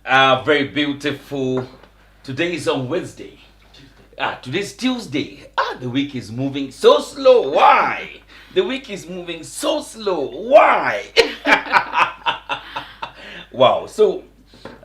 Very beautiful. Today is on Wednesday. Today's Tuesday. The week is moving so slow. Why? The week is moving so slow. Why? Wow. So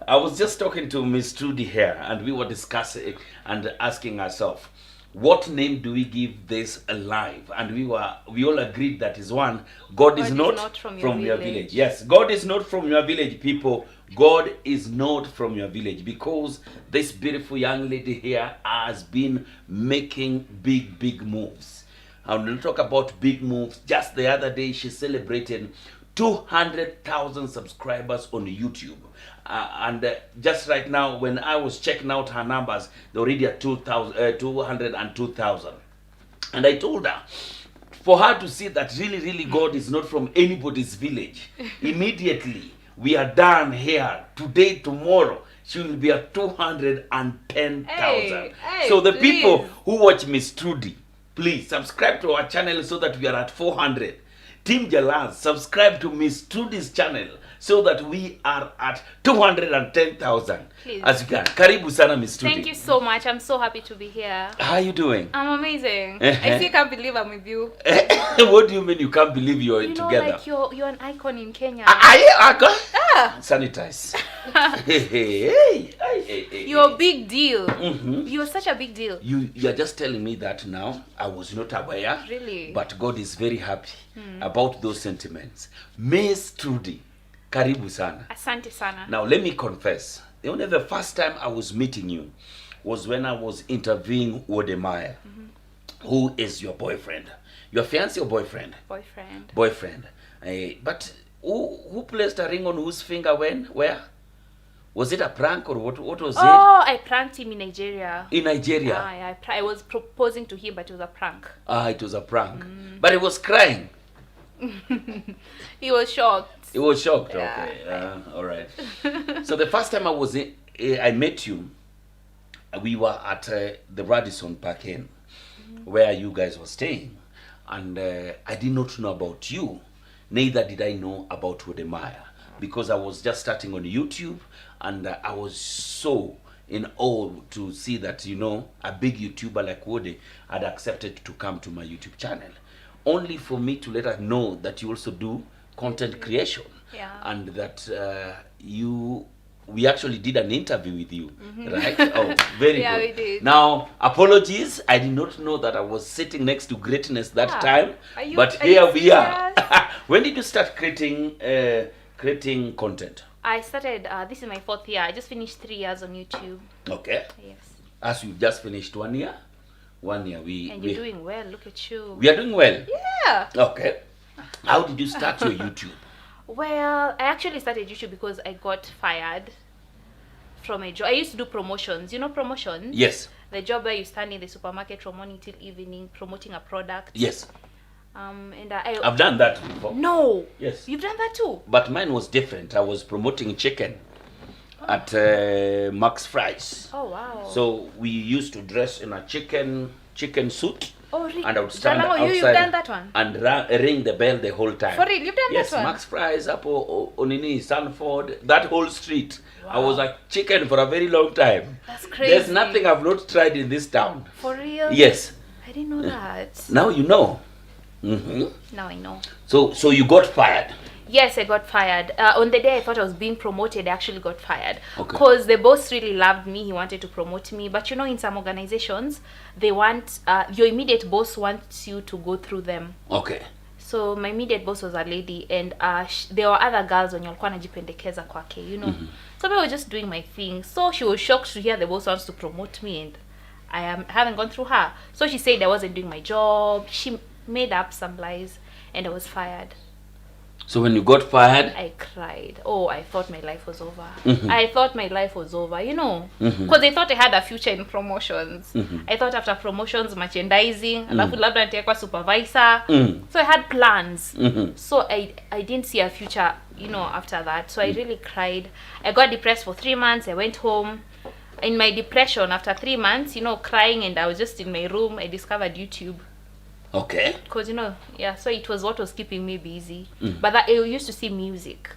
I was just talking to Miss Trudy here, and we were discussing and asking ourselves, what name do we give this alive? And we all agreed that is one. God is not from your village. Yes, God is not from your village, people. God is not from your village, because this beautiful young lady here has been making big moves. And we'll talk about big moves. Just the other day, she celebrated 200,000 subscribers on YouTube. Just right now, when I was checking out her numbers, they're already at 202,000. And I told her, for her to see that really God is not from anybody's village, immediately we are done here. Today, tomorrow, she will be at 210,000. Hey, so the please. people who watch Miss Trudy, please subscribe to our channel so that we are at 400. Team Jalango, subscribe to Miss Trudy's channel so that we are at 210,000. As you can. Karibu sana, Miss Trudy. Thank you so much. I'm so happy to be here. How are you doing? I'm amazing. I still can't believe I'm with you. What do you mean you can't believe you're together? Like you're an icon in Kenya. Sanitize. You're a big deal. Mm-hmm. You're such a big deal. You're just telling me that now. I was not aware. Really? But God is very happy about those sentiments. Miss Trudy, karibu sana. Asante sana. Now let me confess. The first time I was meeting you was when I was interviewing Wodemaya, who is your boyfriend. Your fiancé or boyfriend? Boyfriend. But who placed a ring on whose finger when? Where? Was it a prank or what was it? Oh, I pranked him in Nigeria. In Nigeria? I was proposing to him, but it was a prank. It was a prank. But he was crying. He was shocked. He was shocked. Yeah. Okay. All right. So the first time I met you, we were at the Radisson Park Inn, where you guys were staying. And I did not know about you. Neither did I know about Wodemaya, because I was just starting on YouTube, and I was so in awe to see that, a big YouTuber like Wode had accepted to come to my YouTube channel, only for me to let her know that you also do content creation. Yeah. And that we actually did an interview with you, right? Oh, very Yeah, good. we did. Now, apologies. I did not know that I was sitting next to greatness that time. But here we are. When did you start creating content? I started, this is my 4th year. I just finished 3 years on YouTube. Okay. Yes. As you just finished 1 year? 1 year. And you're doing well. Look at you. We are doing well? Yeah. Okay. How did you start your YouTube? Well, I actually started YouTube because I got fired from a job. I used to do promotions. You know promotions? Yes. The job where you stand in the supermarket from morning till evening promoting a product. Yes. And I've done that before. No. Yes. You've done that too? But mine was different. I was promoting chicken at Max Fries. Oh, wow. So we used to dress in a chicken suit. Oh, really? And I would stand Jalango, outside you've done that one? and ring the bell the whole time. For real? You've done Yes, that one? Max Fries up Onini, Sanford, that whole street. Wow. I was a chicken for a very long time. That's crazy. There's nothing I've not tried in this town. For real? Yes. I didn't know that. Now you know. Now I know. So you got fired. Yes, I got fired. On the day I thought I was being promoted, I actually got fired. Okay. Because the boss really loved me. He wanted to promote me. But in some organizations, they want, your immediate boss wants you to go through them. Okay. So my immediate boss was a lady, and there were other girls when walikuwa najipendekeza kwake, So I was just doing my thing. So she was shocked to hear the boss wants to promote me, and I haven't gone through her. So she said I wasn't doing my job. She made up some lies, and I was fired. So when you got fired, I cried. Oh, I thought my life was over. I thought my life was over, because I thought I had a future in promotions. I thought after promotions, merchandising, alafu labda nitakuwa supervisor. So I had plans. So I didn't see a future, after that. So I really cried. I got depressed for 3 months. I went home. In my depression, after 3 months, crying, and I was just in my room, I discovered YouTube. Okay. Because so it was what was keeping me busy. But I used to see music.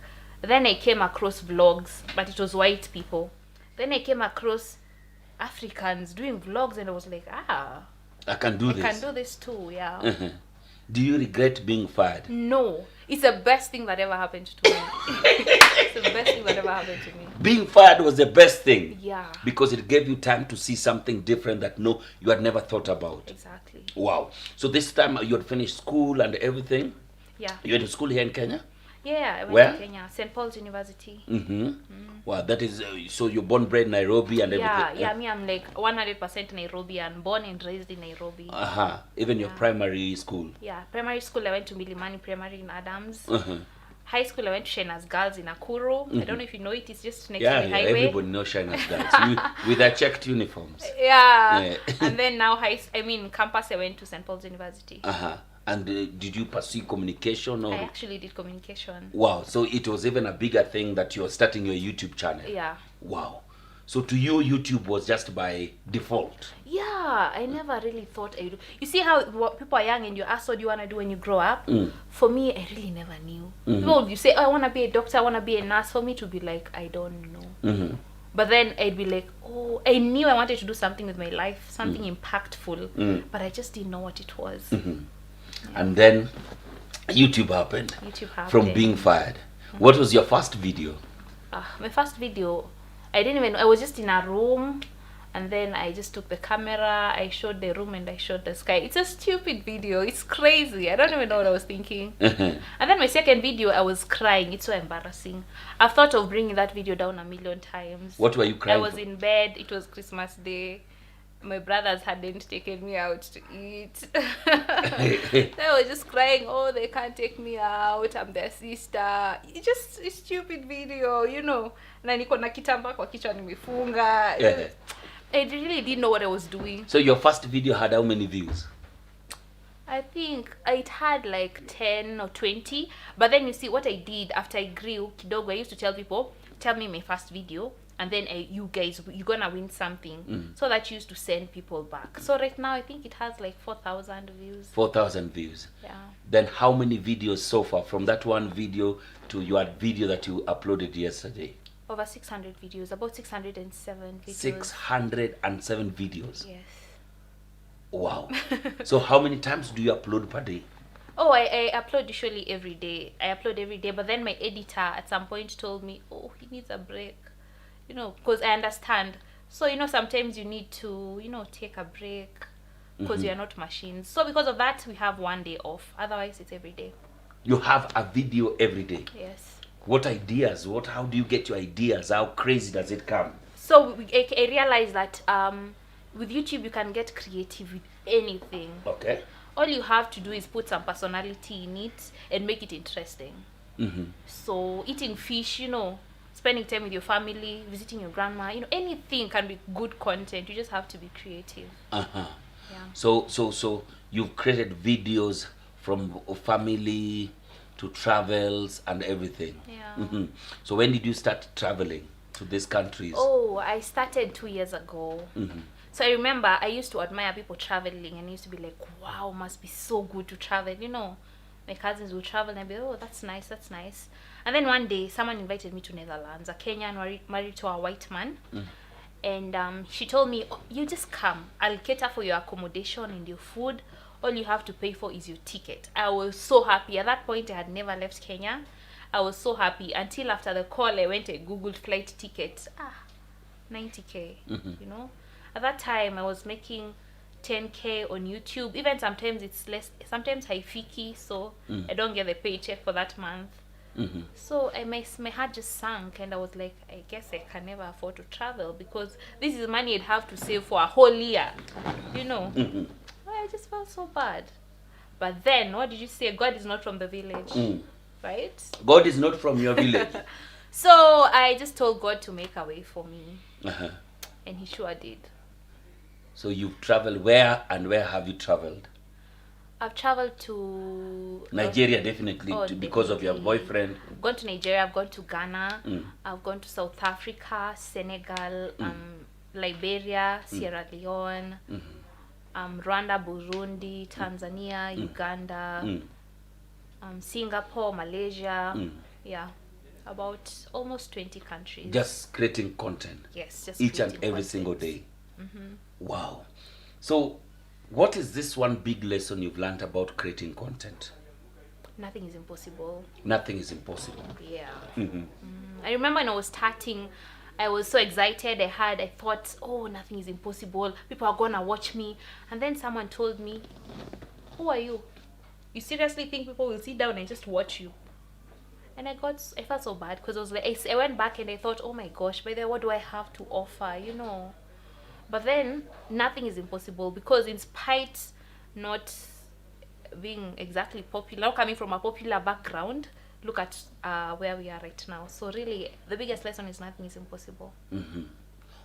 Then I came across vlogs, but it was white people. Then I came across Africans doing vlogs, and I was like, I can do I this. can do this too, yeah. Do you regret being fired? No, it's the best thing that ever happened to me. It's the best thing that ever happened to me. Being fired was the best thing. Yeah. Because it gave you time to see something different that no, you had never thought about. Exactly. Wow. So this time you had finished school and everything? Yeah. You went to school here in Kenya? Yeah, I went Where? to Kenya, St. Paul's University. Wow, that is, so you're born, bred in Nairobi and everything? Yeah, me, I'm like 100% Nairobi and born and raised in Nairobi. Even your primary school? Yeah, primary school I went to Milimani Primary in Adams. High school I went to Shina's Girls in Nakuru. I don't know if you know it, it's just next to the highway. Everybody knows Shina's Girls with their checked uniforms. Yeah. And then now campus I went to St. Paul's University. And did you pursue communication? Or? I actually did communication. Wow, so it was even a bigger thing that you're starting your YouTube channel. Yeah. Wow. So to you, YouTube was just by default? Yeah, I never really thought I do. You see how people are young and you ask what do you want to do when you grow up? For me, I really never knew. People, you say, oh, I want to be a doctor, I want to be a nurse. For me to be like, I don't know. But then I'd be like, oh, I knew I wanted to do something with my life, something impactful, but I just didn't know what it was. And then YouTube happened. From being fired. What was your first video? My first video, I was just in a room, and then I just took the camera, I showed the room and I showed the sky. It's a stupid video, it's crazy, I don't even know what I was thinking. And then my second video, I was crying, it's so embarrassing. I've thought of bringing that video down 1,000,000 times. What were you crying I was in bed, it was Christmas Day. My brothers hadn't taken me out to eat. I was just crying, oh, they can't take me out, I'm their sister. It's just a stupid video, you know. Na niko na kitamba kwa kichwa nimefunga. I really didn't know what I was doing. So your first video had how many views? I think it had like 10 or 20. But then you see what I did after I grew kidogo, I used to tell people, tell me my first video, and then you guys, you're gonna win something. So that used to send people back. So right now I think it has like 4,000 views. 4,000 views. Yeah. Then how many videos so far from that one video to your video that you uploaded yesterday? Over 600 videos, about 607 videos. 607 videos. Yes. Wow. So how many times do you upload per day? Oh, I upload usually every day. I upload every day, but then my editor at some point told me, oh, he needs a break. You know, because I understand. So, you know, sometimes you need to, you know, take a break because we are not machines. So because of that, we have one day off. Otherwise, it's every day. You have a video every day? Yes. What ideas? How do you get your ideas? How crazy does it come? So I realized that with YouTube, you can get creative with anything. Okay. All you have to do is put some personality in it and make it interesting. So eating fish, you know, spending time with your family, visiting your grandma, you know, anything can be good content. You just have to be creative. Yeah. So you've created videos from family to travels and everything. Yeah. So when did you start traveling to these countries? Oh, I started 2 years ago. So I remember I used to admire people traveling, and I used to be like, wow, must be so good to travel, you know. My cousins would travel and I'd be, oh, that's nice, that's nice. And then one day someone invited me to Netherlands, a Kenyan married to a white man. And she told me, oh, you just come, I'll cater for your accommodation and your food. All you have to pay for is your ticket. I was so happy. At that point I had never left Kenya. I was so happy until after the call I went and googled flight tickets. 90k, you know. At that time I was making 10k on YouTube. Even sometimes it's less, sometimes haifiki, so I don't get the paycheck for that month. So my heart just sank, and I was like, I guess I can never afford to travel because this is money I'd have to save for a whole year, you know. I just felt so bad. But then, what did you say? God is not from the village, right? God is not from your village. So I just told God to make a way for me, and he sure did. So you've traveled where, and where have you traveled? I've traveled to Nigeria, definitely, because of your boyfriend. I've gone to Nigeria, I've gone to Ghana, I've gone to South Africa, Senegal, Liberia, Sierra Leone, Rwanda, Burundi, Tanzania, Uganda, Singapore, Malaysia. Yeah. About almost 20 countries. Just creating content. Yes, just each and creating every content. single day. Wow. So, what is this one big lesson you've learned about creating content? Nothing is impossible. Nothing is impossible. Yeah. I remember when I was starting, I was so excited. I thought, oh, nothing is impossible. People are gonna watch me. And then someone told me, who are you? You seriously think people will sit down and just watch you? And I felt so bad because I was like, I went back and I thought, oh my gosh, by the way, what do I have to offer, you know? But then nothing is impossible, because in spite not being exactly popular, not coming from a popular background, look at where we are right now. So really, the biggest lesson is nothing is impossible.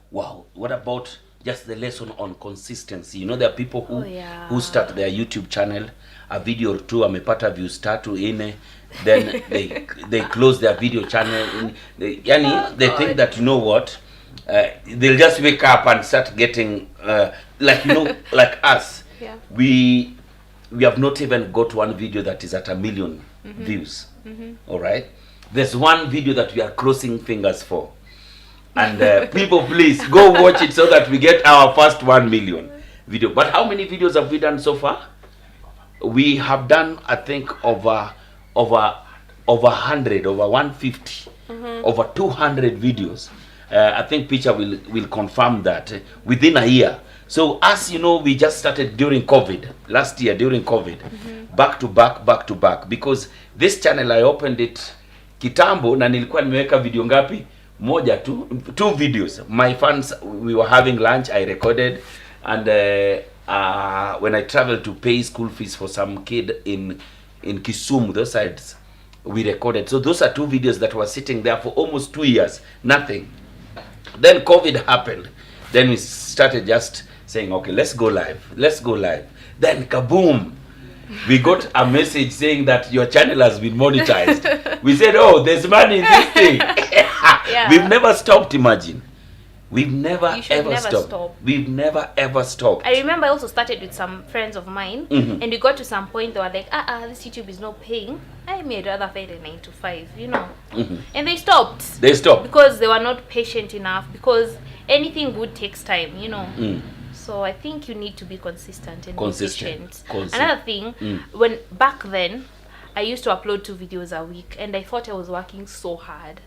Wow. What about just the lesson on consistency? You know, there are people who Oh, yeah. who start their YouTube channel, a video or two, amepata views tatu ine, then they close their video channel. They think that, you know what, they'll just wake up and start getting like, you know, like us. Yeah. We have not even got one video that is at 1 million views. All right, there's one video that we are crossing fingers for, and people, please go watch it so that we get our first 1 million video. But how many videos have we done so far? We have done, I think, over 100, over 150, over 200 videos. I think Picha will confirm that within a year. So, as you know, we just started during COVID, last year during COVID, back to back, because this channel I opened it kitambo na nilikuwa nimeweka video ngapi? Moja tu, 2 videos. My fans, we were having lunch, I recorded, and when I traveled to pay school fees for some kid in Kisumu, those sides, we recorded. So those are 2 videos that were sitting there for almost 2 years, nothing. Then COVID happened. Then we started just saying, okay, let's go live. Then kaboom, we got a message saying that your channel has been monetized. We said, oh, there's money in this thing. Yeah. We've never stopped, imagine. We've never You should ever never stopped. stop. We've never ever stopped. I remember I also started with some friends of mine, and we got to some point they were like, this YouTube is not paying. I may rather find a 9 to 5, you know. And they stopped. They stopped. Because they were not patient enough, because anything good takes time, you know. So I think you need to be consistent and be patient. Another thing, when back then, I used to upload 2 videos a week, and I thought I was working so hard.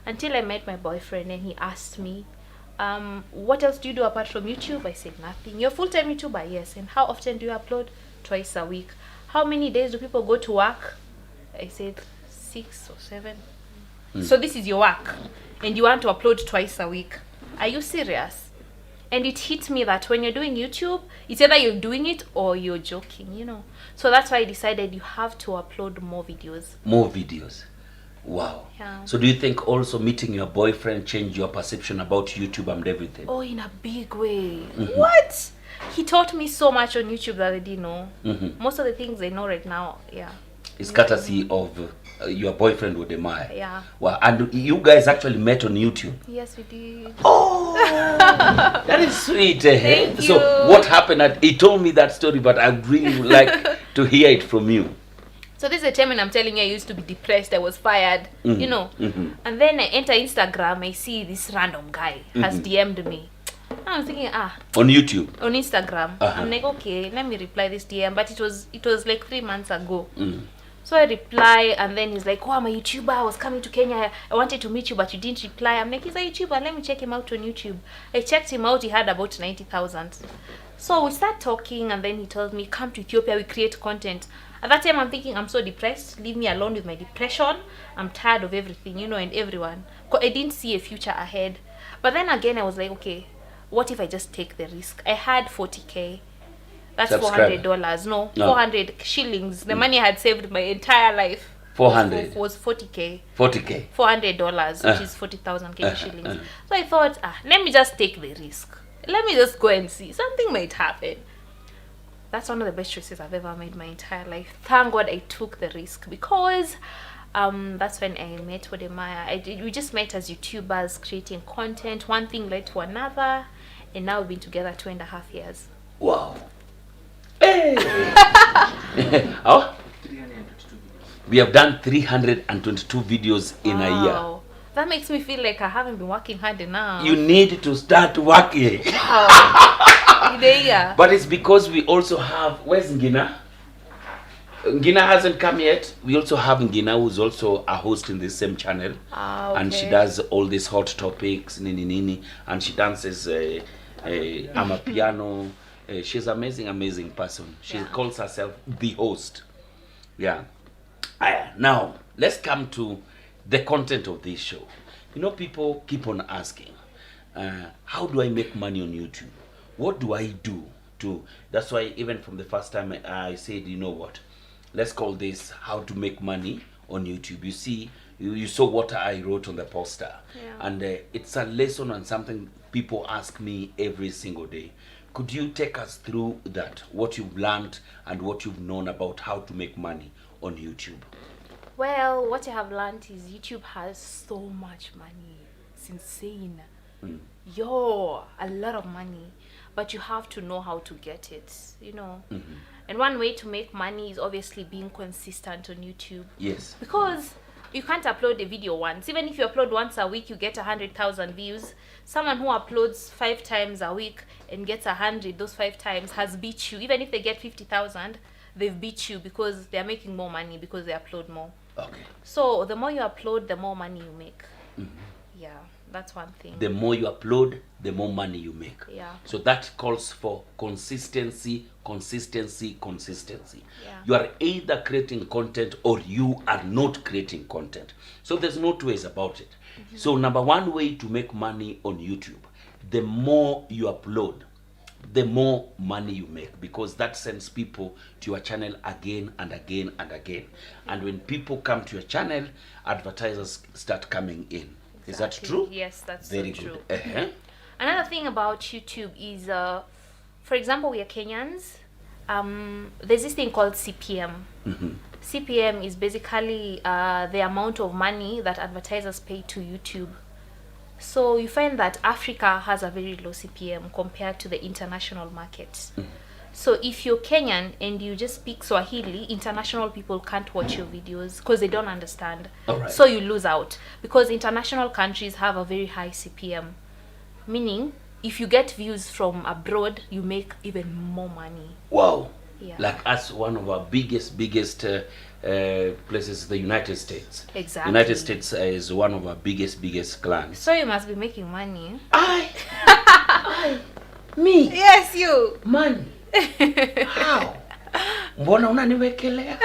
Until I met my boyfriend and he asked me, what else do you do apart from YouTube? I said, nothing. You're a full-time YouTuber? Yes. And how often do you upload? Twice a week. How many days do people go to work? I said 6 or 7. So this is your work, and you want to upload twice a week? Are you serious? And it hit me that when you're doing YouTube, it's either you're doing it or you're joking, you know. So that's why I decided you have to upload more videos. More videos. Wow. Yeah. So do you think also meeting your boyfriend changed your perception about YouTube and everything? Oh, in a big way. What? He taught me so much on YouTube that I didn't know. Most of the things I know right now, yeah. It's courtesy of your boyfriend would admire. Yeah. Wow. And you guys actually met on YouTube? Yes, we did. Oh, that is sweet. Thank So you. what happened? He told me that story, but I really would like to hear it from you. So this is the time when I'm telling you I used to be depressed. I was fired, you know. And then I enter Instagram. I see this random guy has DM'd me. I'm thinking, On YouTube? on Instagram. I'm like, okay, let me reply this DM. But it was like 3 months ago. So I reply, and then he's like, oh, I'm a YouTuber. I was coming to Kenya. I wanted to meet you, but you didn't reply. I'm like, he's a YouTuber. Let me check him out on YouTube. I checked him out. He had about 90,000. So we start talking, and then he told me, come to Ethiopia. We create content. At that time, I'm thinking, I'm so depressed. Leave me alone with my depression. I'm tired of everything, you know, and everyone. I didn't see a future ahead. But then again, I was like, okay, what if I just take the risk? I had 40K. That's $400. No, 400 shillings. The money I had saved my entire life. 400 was 40K. 40K. $400, which is 40,000 Kenya shillings. So I thought, let me just take the risk. Let me just go and see. Something might happen. That's one of the best choices I've ever made my entire life. Thank God I took the risk, because that's when I met Wodemaya. We just met as YouTubers creating content. One thing led to another, and now we've been together 2.5 years. Wow. Hey. Oh? We have done 322 videos in a year. Wow. That makes me feel like I haven't been working hard enough. You need to start working. Wow. In a year. But it's because we also have, where's Ngina? Ngina hasn't come yet. We also have Ngina, who's also a host in the same channel. Okay. And she does all these hot topics, nini, and she dances amapiano. She's an amazing person. She calls herself the host. Yeah. Now, let's come to the content of this show. You know, people keep on asking, how do I make money on YouTube? What do I do to... That's why even from the first time I said, you know what? Let's call this how to make money on YouTube. You see, you saw what I wrote on the poster. Yeah. And it's a lesson on something people ask me every single day. Could you take us through that, what you've learned and what you've known about how to make money on YouTube? Well, what I have learned is YouTube has so much money. It's insane. Yo, a lot of money. But you have to know how to get it, you know. And one way to make money is obviously being consistent on YouTube. Yes. Because you can't upload a video once. Even if you upload once a week, you get 100,000 views. Someone who uploads 5 times a week and gets 100 those 5 times has beat you. Even if they get 50,000, they've beat you because they're making more money because they upload more. Okay. So the more you upload, the more money you make. Yeah, that's one thing. The more you upload, the more money you make. Yeah. So that calls for consistency. Yeah. You are either creating content or you are not creating content. So there's no two ways about it. So number one way to make money on YouTube, the more you upload, the more money you make, because that sends people to your channel again and again and again. And when people come to your channel, advertisers start coming in. Is that true? Yes, that's very so good. true. Another thing about YouTube is, for example, we are Kenyans. There's this thing called CPM. CPM is basically the amount of money that advertisers pay to YouTube. So you find that Africa has a very low CPM compared to the international market. So if you're Kenyan and you just speak Swahili, international people can't watch your videos because they don't understand. Alright. So you lose out because international countries have a very high CPM. Meaning, if you get views from abroad, you make even more money. Wow. Yeah. Like us, one of our biggest places, the United States. Exactly. United States is one of our biggest clients. So you must be making money. Me? Yes, you. Money? How? Mbona unaniwekelea?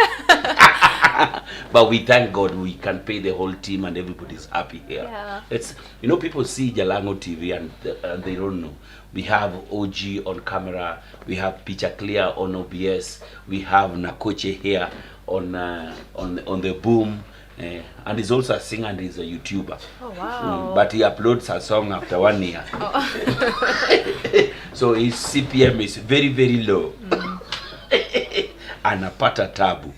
But we thank God we can pay the whole team and everybody's happy here. Yeah. It's, you know, people see Jalango TV and they don't know. We have OG on camera, we have Picture Clear on OBS, we have Nakoche here on the boom, and he's also a singer and he's a YouTuber. Oh wow. But he uploads a song after 1 year. So his CPM is very low. Anapata tabu.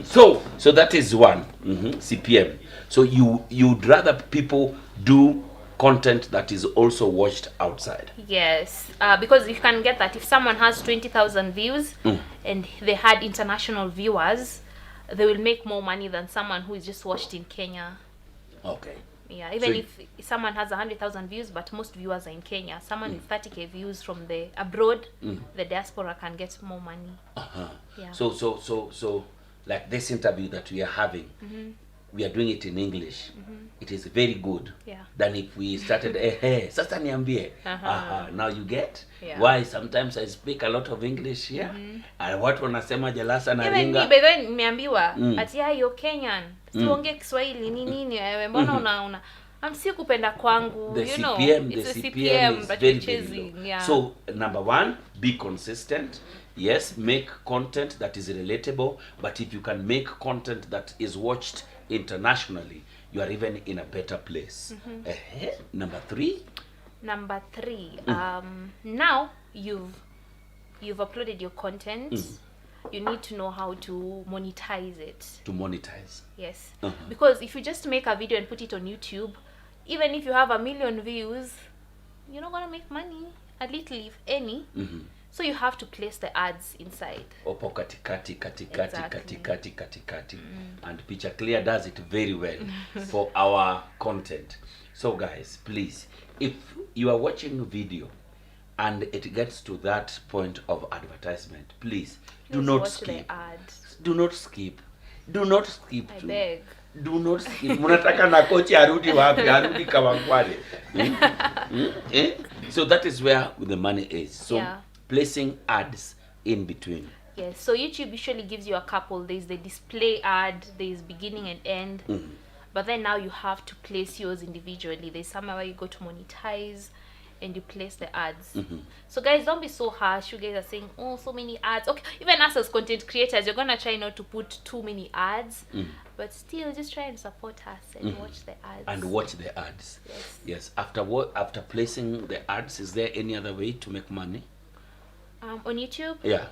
So that is one, CPM. So you'd rather people do content that is also watched outside. Yes, because you can get that if someone has 20,000 views and they had international viewers, they will make more money than someone who is just watched in Kenya. Okay. Yeah, even if someone has 100,000 views but most viewers are in Kenya, someone with 30k views from the abroad, the diaspora can get more money. Yeah. So like this interview that we are having, we are doing it in English. It is very good. Yeah. Than if we started sasa niambie. Now you get why sometimes I speak a lot of English here. And watu wanasema jalasa na Even ringa. me, by then nimeambiwa ati you're Kenyan. Tuongee Kiswahili nini wewe mbona una si kupenda kwangu, The you know. CPM, It's the the CPM CPM is that very, you're very chasing. low. Yeah. So number one, be consistent. Yes, make content that is relatable, but if you can make content that is watched internationally, you are even in a better place. Number three. Number 3, now you've uploaded your content. You need to know how to monetize it. To monetize. Yes. Because if you just make a video and put it on YouTube, even if you have 1 million views, you're not gonna make money. A little, if any. So you have to place the ads inside. Opo katikati, Exactly. katikati. And Picture Clear does it very well for our content. So guys, please, if you are watching a video and it gets to that point of advertisement, please do Please not watch skip. the ads. Do not skip. Do not skip. I beg. Do not skip. Munataka na kochi arudi wapi? Arudi Kawangware. So that is where the money is. So Yeah. placing ads in between. Yes, so YouTube usually gives you a couple. There's the display ad, there's beginning and end. But then now you have to place yours individually. There's somewhere where you go to monetize and you place the ads. So guys, don't be so harsh. You guys are saying, oh, so many ads. Okay, even us as content creators, you're gonna try not to put too many ads. But still, just try and support us and watch the ads. And watch the ads. Yes. Yes. After placing the ads, is there any other way to make money? On YouTube? Yeah.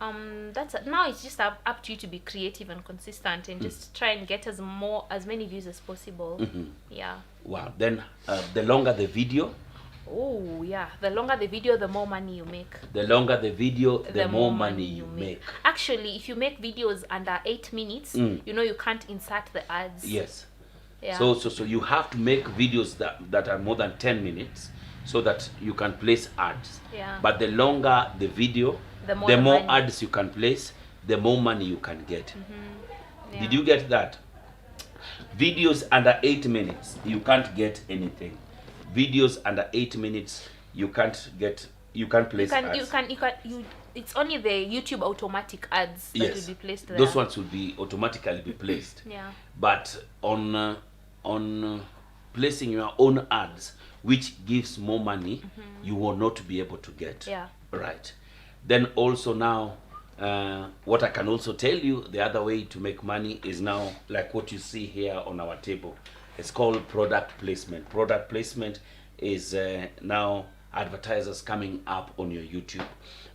Now it's just up to you to be creative and consistent and just try and get as many views as possible. Yeah. Wow. Then the longer the video, Oh yeah, the longer the video, the more money you make. the longer the video, the more money you make. Actually, if you make videos under 8 minutes, you know you can't insert the ads. Yes. Yeah. So you have to make videos that are more than 10 minutes so that you can place ads. Yeah. But the longer the video, The the more more money. ads you can place, the more money you can get. Yeah. Did you get that? Videos under 8 minutes, you can't get anything. Videos under 8 minutes, you can't place ads. It's only the YouTube automatic ads that Yes. will be placed there. Those ones will be automatically be placed. Yeah. But on placing your own ads, which gives more money, you will not be able to get. Yeah. Right. Then also now, what I can also tell you, the other way to make money is now like what you see here on our table. It's called product placement. Product placement is now advertisers coming up on your YouTube.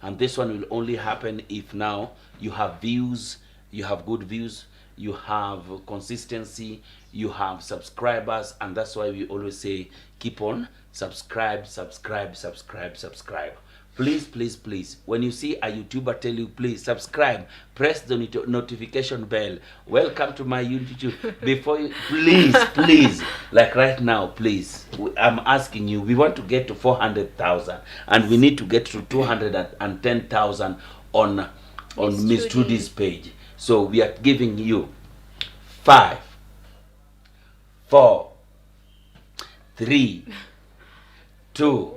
And this one will only happen if now you have views, you have good views, you have consistency, you have subscribers, and that's why we always say keep on subscribe. Please, when you see a YouTuber tell you please subscribe, press the notification bell, welcome to my YouTube, before you please, like right now, please, I'm asking you, we want to get to 400,000 and we need to get to 210,000 on Miss Trudy's page. So we are giving you 5, 4, 3, 2,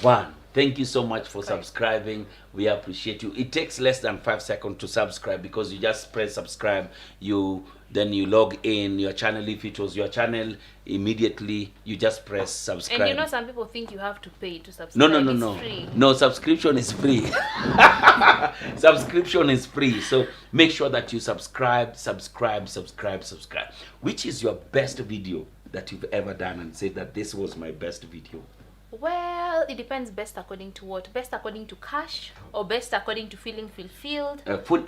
1. Thank you so much for subscribing. We appreciate you. It takes less than 5 seconds to subscribe because you just press subscribe. Then you log in your channel. If it was your channel, immediately you just press subscribe. And you know some people think you have to pay to subscribe. No. It's free. No, subscription is free. Subscription is free. So make sure that you subscribe. Which is your best video that you've ever done and say that this was my best video? Well, it depends. Best according to what? Best according to cash or best according to feeling fulfilled?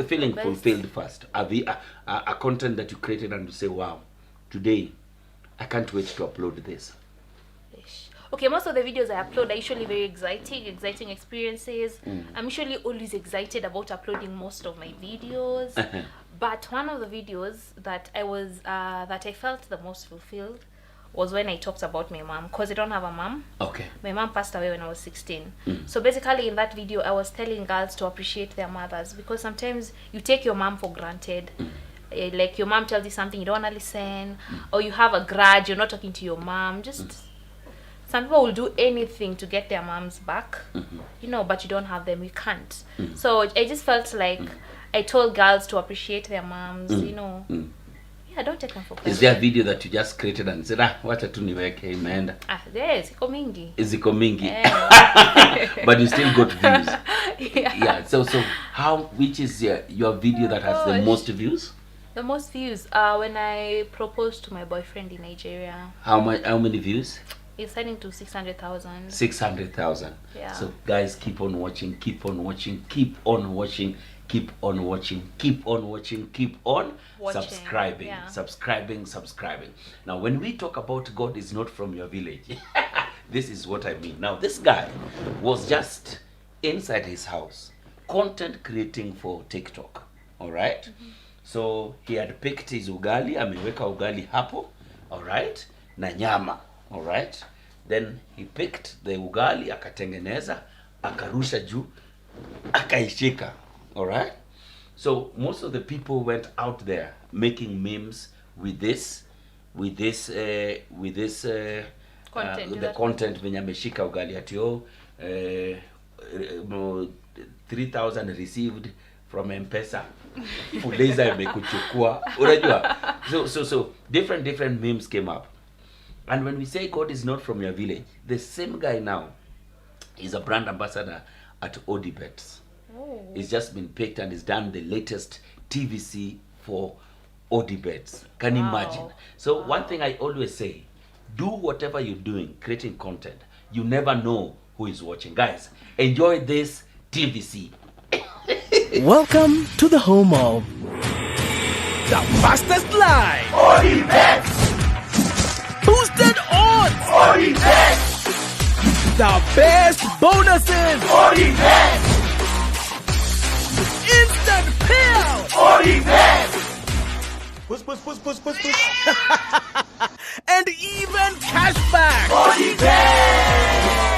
Feeling Best. fulfilled first. A content that you created and you say, wow, today I can't wait to upload this. Ish. Okay, most of the videos I upload are usually very exciting experiences. I'm usually always excited about uploading most of my videos. But one of the videos that I felt the most fulfilled was when I talked about my mom, because I don't have a mom. Okay. My mom passed away when I was 16. So basically in that video, I was telling girls to appreciate their mothers, because sometimes you take your mom for granted. Like your mom tells you something, you don't want to listen, or you have a grudge, you're not talking to your mom. Some people will do anything to get their moms back, but you don't have them, you can't. So I just felt like I told girls to appreciate their moms, Yeah, don't take them for granted. Is there a video that you just created and said, wacha tu niweke imeenda? Yes, iko mingi. Ziko mingi. But you still got views. Yeah. So which is your video that has the most views? The most views when I proposed to my boyfriend in Nigeria. How many views? It's heading to 600,000. 600,000. Yeah. So guys, keep on watching, keep on watching, keep on watching, keep on watching, keep on watching, keep on subscribing, subscribing. Now, when we talk about God is not from your village, this is what I mean. Now, this guy was just inside his house, content creating for TikTok. All right. So he had picked his ugali, ameweka ugali hapo, all right, na nyama, all right. Then he picked the ugali, akatengeneza, akarusha juu, akaishika, all right. So most of the people went out there making memes with this Content, the content venye ameshika ugali ati 3,000 received from M-Pesa. Fuliza imekuchukua. Unajua? So different memes came up. And when we say God is not from your village, the same guy now is a brand ambassador at Odibets. Oh. He's just been picked and he's done the latest TVC for Odibets. Can you imagine? So one thing I always say, do whatever you're doing, creating content. You never know who is watching. Guys, enjoy this TVC. Welcome to the home of the fastest line, Odibets! boosted odds, Odibets! the best bonuses, Odibets! instant payouts, Odibets! push. And even cashback. Odibets!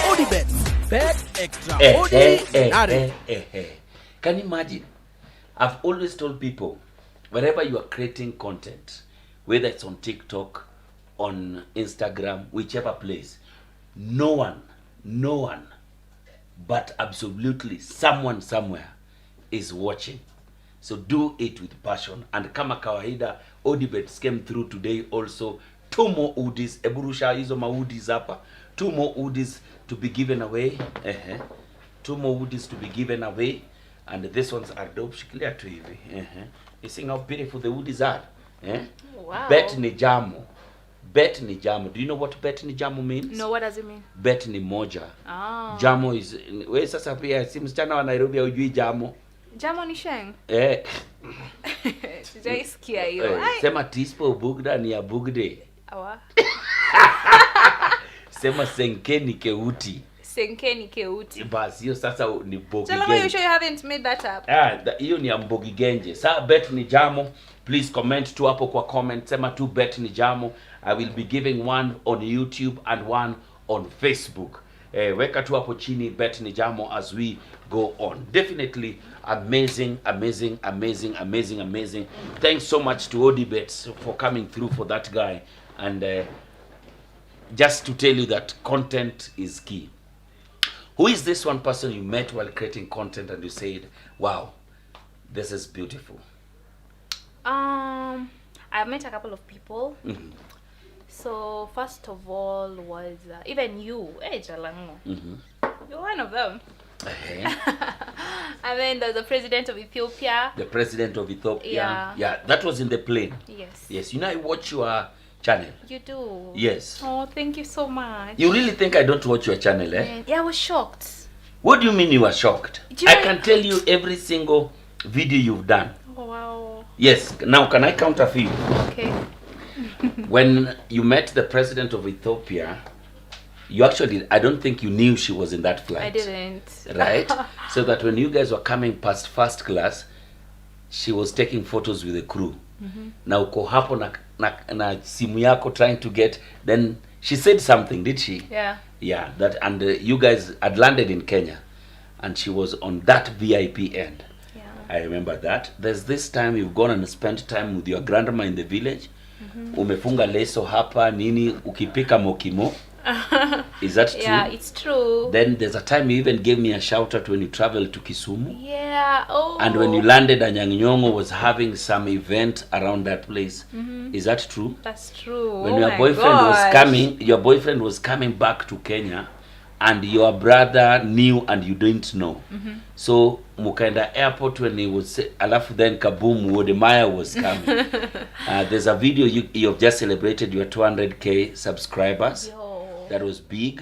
Odibets, bet extraordinary. Can you imagine? I've always told people, wherever you are creating content, whether it's on TikTok, on Instagram, whichever place, no one, but absolutely someone somewhere is watching. So do it with passion. And kama kawaida, Odibets came through today also. 2 more udis, eburusha hizo maudis hapa. 2 more udis to be given away. 2 more udis to be given away. And these ones are dope. Shikilia tu hivi. You see how beautiful the udis are? Wow. Bet ni jamo. Bet ni jamo. Do you know what bet ni jamo means? No, what does it mean? Bet ni moja. Ah. Jamo is... We sasa pia si msichana wa Nairobi haujui jamo. Jamo ni sheng. Sijaisikia hiyo. Sema tispo bugda ni ya bugde. Awa. Sema senkeni keuti. Senkeni keuti. Basi hiyo sasa ni bogi Jalango, you sure you haven't made that up? Hiyo ni ya mbogi genje. Saa bet ni jamo. Please comment tu hapo kwa comment. Sema tu bet ni jamo. I will be giving one on YouTube and one on Facebook. Weka tu hapo chini bet ni jamo as we go on. Definitely amazing. Thanks so much to Odibets for coming through for that guy. And just to tell you that content is key. Who is this one person you met while creating content and you said, wow, this is beautiful? I've met a couple of people. So first of all was even you, Jalango. You're one of them. And then there's the president of Ethiopia. The president of Ethiopia. Yeah. That was in the plane. Yes. You know I watch your channel. You do. Yes. Oh, thank you so much. You really think I don't watch your channel, eh? Yeah, I was shocked. What do you mean you were shocked? I can tell you every single video you've done. Oh, wow. Yes. Now, can I count a few? Okay. When you met the president of Ethiopia, you actually, I don't think you knew she was in that flight. I didn't. Right? So that when you guys were coming past first class, she was taking photos with the crew. Na uko hapo na simu yako trying to get, then she said something, did she? Yeah. That, and you guys had landed in Kenya and she was on that VIP end. Yeah. I remember that. There's this time you've gone and spent time with your grandma in the village. Umefunga leso hapa nini ukipika mokimo. Is that true? Yeah, it's true. Then there's a time you even gave me a shout out when you traveled to Kisumu. Yeah. Oh. And when you landed, Nyongo was having some event around that place. Is that true? That's true. When your boyfriend was coming back to Kenya, and your brother knew and you didn't know. So mukaenda airport when he was alafu then kaboom, Wodemaya was coming. There's a video you've just celebrated your 200k subscribers. Yo. That was big.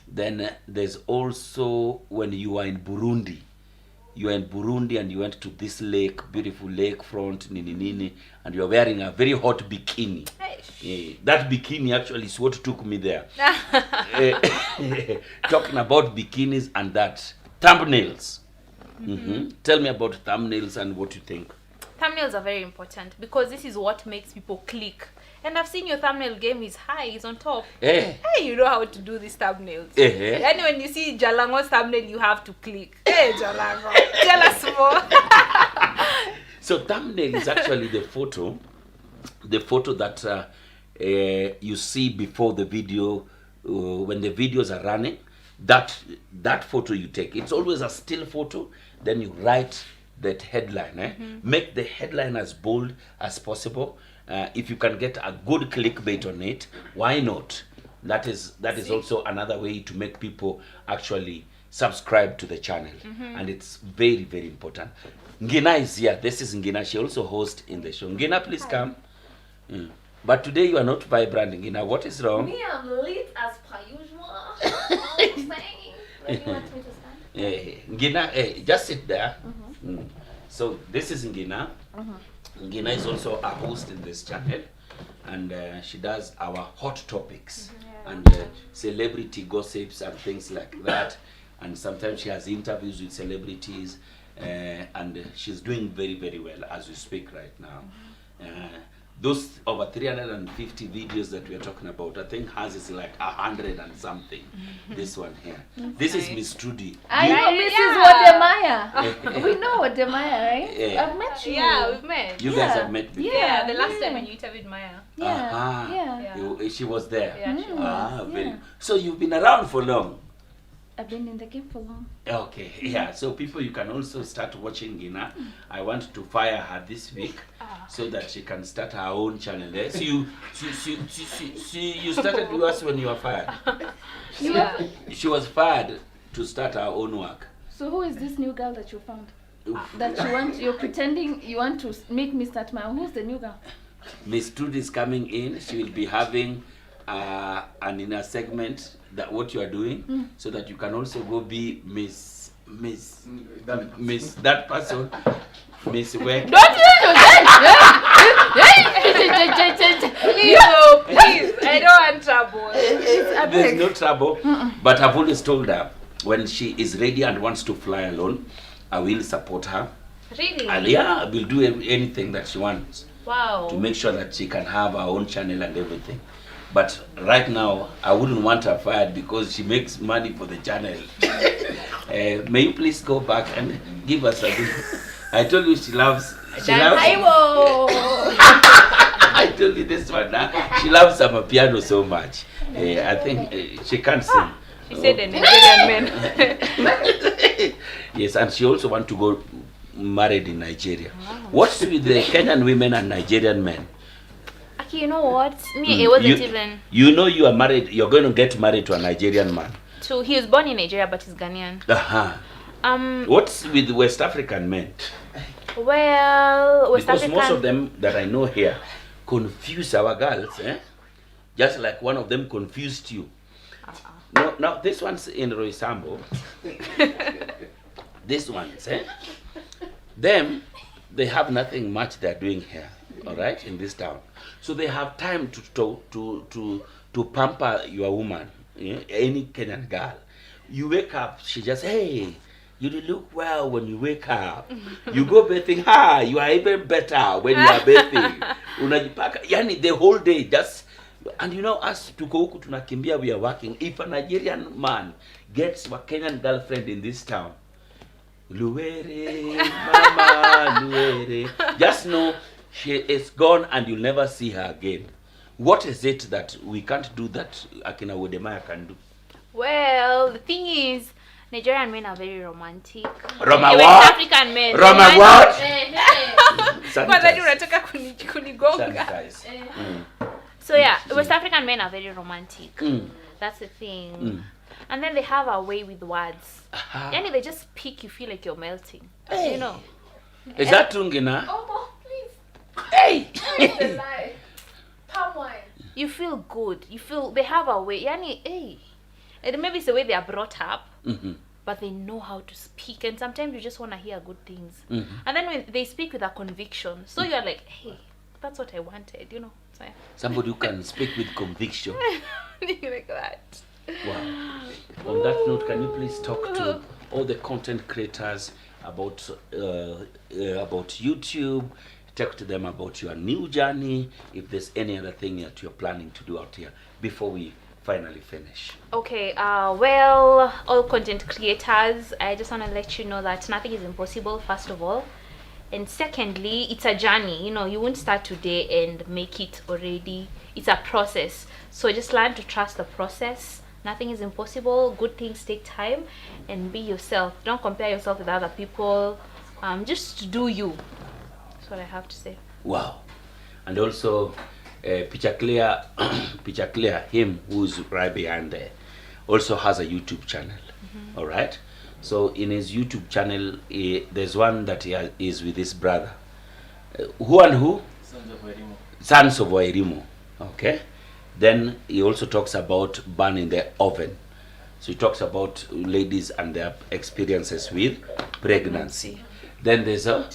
Then there's also when you were in Burundi. You were in Burundi and you went to this lake, beautiful lakefront, nini, and you're wearing a very hot bikini. That bikini actually is what took me there. Talking about bikinis and that. Thumbnails. Tell me about thumbnails and what you think. Thumbnails are very important because this is what makes people click. And I've seen your thumbnail game is high, it's on top. Eh. Hey, you know how to do these thumbnails. Eh. And when you see Jalango's thumbnail, you have to click. Hey, Jalango, tell us more. So thumbnail is actually the photo that you see before the video, when the videos are running. That photo you take. It's always a still photo. Then you write that headline. Make the headline as bold as possible. If you can get a good clickbait on it, why not? That is also another way to make people actually subscribe to the channel. And it's very, very important. Ngina is here. This is Ngina. She also hosts in the show. Ngina, please come. But today you are not vibrant, Ngina. What is wrong? Me, I'm lit as per usual. All the same. Where do you want me to stand? Ngina, just sit there. So this is Ngina. Ngina is also a host in this channel, and she does our hot topics and celebrity gossips and things like that. And sometimes she has interviews with celebrities, and she's doing very, very well as we speak right now. Those over 350 videos that we are talking about, I think hers is like 100 and something. This one here. This is Miss Trudy. I know Mrs. Wademaya. We know Wademaya, right? Yeah. I've met you. Yeah, we've met. You guys have met before. Yeah, the last time when you interviewed Maya. Yeah. She was there. Yeah, she was. Very. So you've been around for long. I've been in the game for long. Okay, yeah. So people, you can also start watching Gina. I want to fire her this week so that she can start her own channel there. So you started with us when you were fired. She was fired to start her own work. So who is this new girl that you found? You're pretending you want to make me start my own. Who's the new girl? Miss Trudy is coming in. She will be having an inner segment that what you are doing, so that you can also go be Miss that person, Miss Work. Please, oh, please. I don't want trouble. There's no trouble. But I've always told her when she is ready and wants to fly alone, I will support her. Really? And yeah, I will do anything that she wants Wow. to make sure that she can have her own channel and everything. But right now, I wouldn't want her fired because she makes money for the channel. May you please go back and give us a bit. I told you she loves. I told you this one. She loves some piano so much. I think she can't sing. She said the Nigerian men. Yes, and she also wants to go married in Nigeria. What's with the Kenyan women and Nigerian men? You know what? Me, it wasn't even. You know you are married. You're going to get married to a Nigerian man. So he was born in Nigeria, but he's Ghanaian. What's with West African men? Well, because most of them that I know here confuse our girls, just like one of them confused you. No, now this one's in Roysambo. This one's, them, they have nothing much they're doing here, all right, in this town. So they have time to pamper your woman, any Kenyan girl. You wake up, she just, hey, you look well when you wake up. You go bathing, you are even better when you are bathing. Unajipaka, yani the whole day, just, and you know, us tuko huku tunakimbia, we are working. If a Nigerian man gets a Kenyan girlfriend in this town, Luere, mama, Luere, just know she is gone and you'll never see her again. What is it that we can't do that Akina Wodemaya can do? Well, the thing is, Nigerian men are very romantic. Roma West what? African men. Roma what? Sanitize. So yeah, West African men are very romantic. That's the thing. And then they have a way with words. Yani they just speak, you feel like you're melting. You know. Is that Tungina? Oh, please. Hey! It's a lie. Palm wine. You feel good. You feel they have a way. Yani, hey. And maybe it's the way they are brought up. But they know how to speak, and sometimes you just want to hear good things. And then when they speak with a conviction, so you're like, hey, that's what I wanted, you know. So, yeah. Somebody who can speak with conviction. Like that. Wow. On that note, can you please talk to all the content creators about YouTube. Talk to them about your new journey. If there's any other thing that you're planning to do out here before we finally finish. Okay, well, all content creators, I just want to let you know that nothing is impossible, first of all. And secondly, it's a journey. You know, you won't start today and make it already. It's a process. So just learn to trust the process. Nothing is impossible. Good things take time. And be yourself. Don't compare yourself with other people. Just do you. That's what I have to say. Wow. And also, Picture Clear, Picture Clear, him who's right behind there, also has a YouTube channel. All right. So in his YouTube channel, there's one that he is with his brother. Who and who? Sons of Wairimu. Okay. Then he also talks about burning the oven. So he talks about ladies and their experiences with pregnancy. Then there's a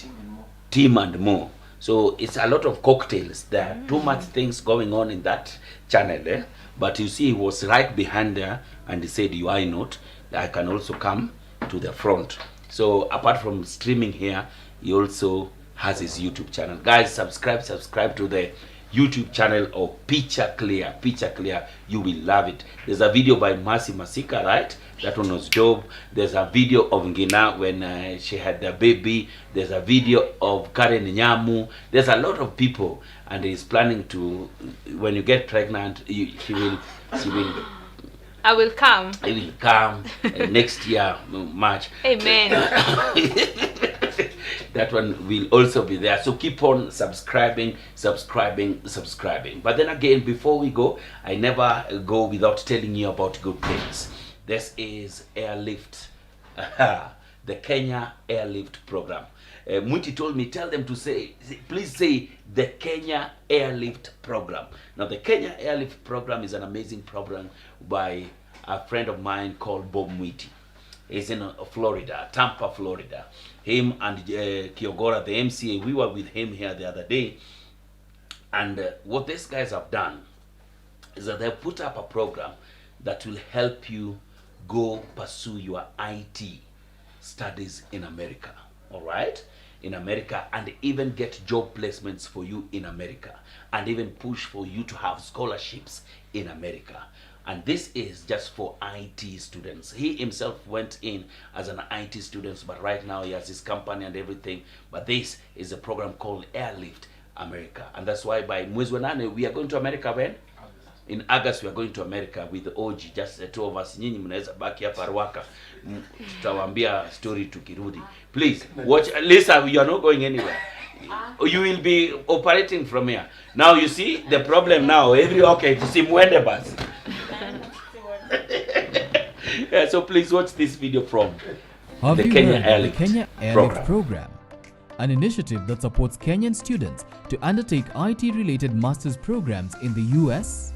team and more. So it's a lot of cocktails. There are too much things going on in that channel. But you see, he was right behind there and he said, why not? I can also come to the front. So apart from streaming here, he also has his YouTube channel. Guys, subscribe to the YouTube channel of Picture Clear. Picture Clear, you will love it. There's a video by Mercy Masika, right? That one was dope. There's a video of Ngina when she had the baby. There's a video of Karen Nyamu. There's a lot of people, and he's planning to, when you get pregnant, she will I will come. I will come next year, March. Amen. That one will also be there. So keep on subscribing. But then again, before we go, I never go without telling you about good things. This is Airlift, the Kenya Airlift program. Muti told me, tell them to please say the Kenya Airlift program. Now, the Kenya Airlift program is an amazing program by a friend of mine called Bob Mwiti. He's in Florida, Tampa, Florida. Him and Kiogora, the MCA, we were with him here the other day. And what these guys have done is that they put up a program that will help you go pursue your IT studies in America. All right? In America, and even get job placements for you in America, and even push for you to have scholarships in America. And this is just for IT students. He himself went in as an IT student, but right now he has his company and everything. But this is a program called Airlift America. And that's why by mwezi wa nane, we are going to America when? In August, we are going to America with the OG, just the two of us. Nyinyi mnaweza baki hapa Ruaka. Tutawaambia story tukirudi. Please, watch. Lisa, you are not going anywhere. You will be operating from here. Now you see the problem now. Okay, to see mwende bus. Yeah, so please watch this video from Have the you Kenya heard of the Airlift Kenya Airlift program? An initiative that supports Kenyan students to undertake IT-related master's programs in the US.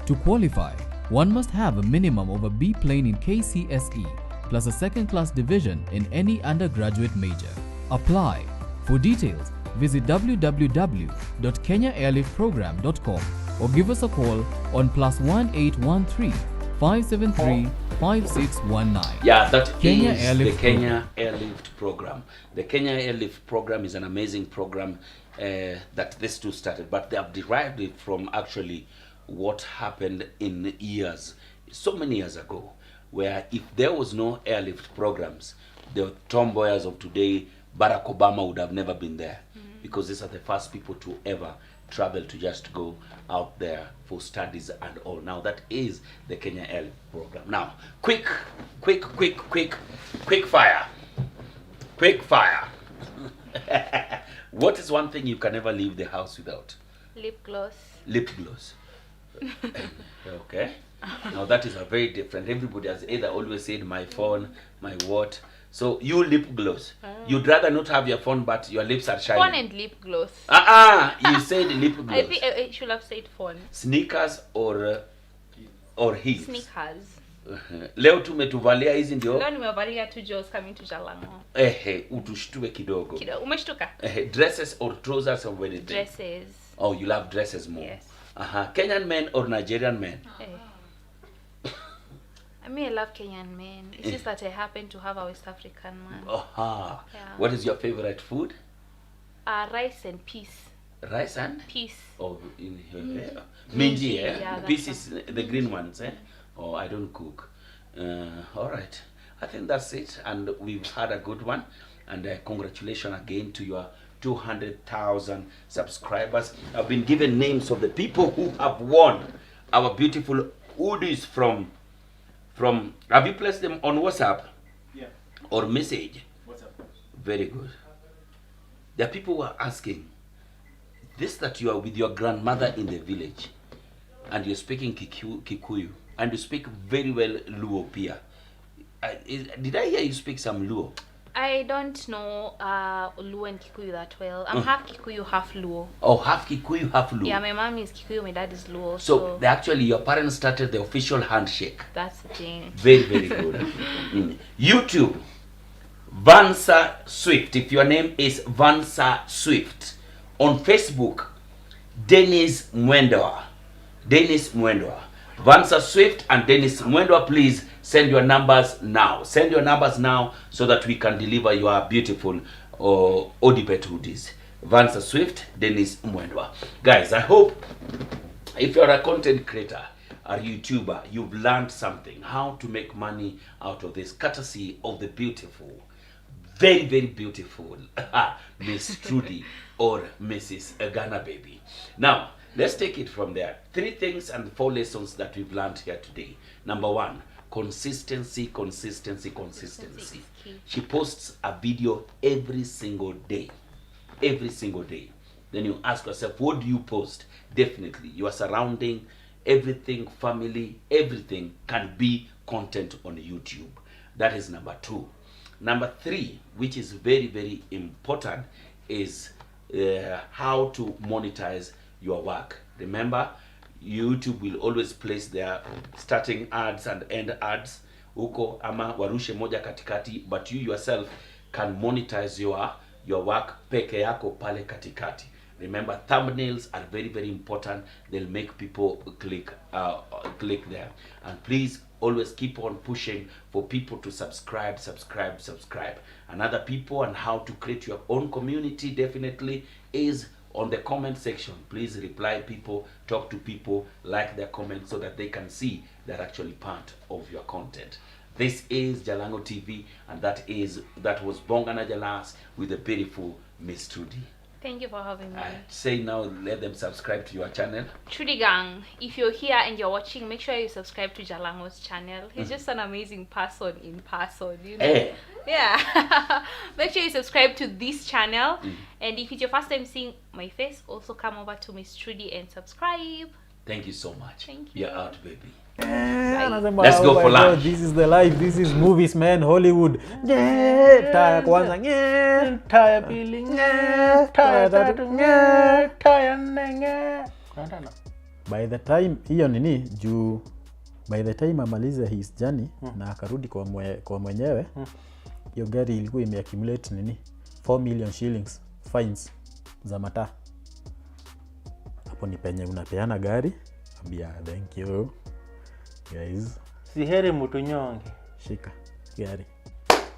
To qualify, one must have a minimum of a B plane in KCSE plus a second-class division in any undergraduate major. Apply. For details, visit www.kenyaairliftprogram.com or give us a call on +1813 573 5619. Yeah, that Kenya is Airlift the Kenya Airlift program. The Kenya Airlift program is an amazing program that these two started, but they have derived it from actually what happened in years, so many years ago, where if there was no airlift programs, the tomboyers of today, Barack Obama would have never been there, because these are the first people to ever travel to just go out there for studies and all. Now that is the Kenya Airlift program. Now, quick fire. What is one thing you can never leave the house without? Lip gloss. Lip gloss. Okay. Now that is a very different. Everybody has either always said my phone, my what. So you lip gloss. You'd rather not have your phone, but your lips are shining. Phone and lip gloss. You said lip gloss. I think I should have said phone. Sneakers or heels? Sneakers. Leo tumetuvalia hizi ndio. Leo nimevalia tu Joe's coming to Jalango. Utushtue kidogo. Umeshtuka? Dresses or trousers or anything? Dresses. Oh, you love dresses more. Yes. Kenyan men or Nigerian men? I mean, I love Kenyan men. It's just that I happen to have a West African man. Aha. Yeah. What is your favorite food? Rice and peas. Rice and? Peas. Oh, in here. Minji, Minji, eh? yeah, that's Peas is the green ones, eh? Oh, I don't cook. All right. I think that's it. And we've had a good one. And congratulations again to your 200,000 subscribers. I've been given names of the people who have won our beautiful hoodies from have you placed them on WhatsApp? Yeah. Or message? What's up? Very good. There are people who are asking this, that you are with your grandmother in the village and you're speaking Kikuyu and you speak very well Luo Pia. Did I hear you speak some Luo? I don't know Luo and Kikuyu that well. I'm half Kikuyu, half Luo. Oh, half Kikuyu, half Luo. Yeah, my mom is Kikuyu, my dad is Luo. So they actually, your parents started the official handshake. That's the thing. Very, very good. YouTube, Vansa Swift. If your name is Vansa Swift. On Facebook, Dennis Mwendwa. Dennis Mwendwa. Vansa Swift and Dennis Mwendwa, please send your numbers now. Send your numbers now so that we can deliver your beautiful Odibet hoodies. Vansa Swift, Dennis Mwendwa. Guys, I hope if you're a content creator, a YouTuber, you've learned something, how to make money out of this, courtesy of the beautiful, very, very beautiful Miss Trudy or Mrs. Ghana Baby. Now, let's take it from there. 3 things and 4 lessons that we've learned here today. Number 1, consistency, consistency, consistency. is key. She posts a video every single day. Every single day. Then you ask yourself, what do you post? Definitely, your surrounding, everything, family, everything can be content on YouTube. That is number 2. Number 3, which is very, very important, is how to monetize your work. Remember, YouTube will always place their starting ads and end ads huko ama warushe moja katikati, but you yourself can monetize your work peke yako pale katikati. Remember, thumbnails are very, very important. They'll make people click there. And please always keep on pushing for people to subscribe. And other people, and how to create your own community definitely is on the comment section. Please reply people, talk to people, like their comments so that they can see they're actually part of your content. This is Jalango TV, and that was Bongana Jalas with the beautiful Miss Trudy. Thank you for having me. Say now, let them subscribe to your channel. Trudy Gang, if you're here and you're watching, make sure you subscribe to Jalango's channel. He's just an amazing person in person, you know. Hey. Yeah. Make sure you subscribe to this channel. And if it's your first time seeing my face, also come over to Miss Trudy and subscribe. Thank you so much. Thank you. You're out, baby. Anasema, Let's go oh for my God, lunch. this is the life, this is movies, man, Hollywood. Taya kwanza, taya pili, taya tatu, taya nne. By the time hiyo nini juu, by the time amalize his journey na akarudi kwa mwenyewe, hiyo gari ilikuwa imeaccumulate nini 4 million shillings fines za mataa. Hapo ni penye unapeana gari, ambia thank you guys, Si heri mtu nyonge. shika gari.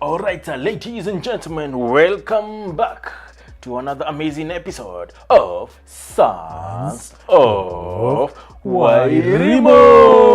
Alright, ladies and gentlemen, welcome back to another amazing episode of Sons of Wairimo.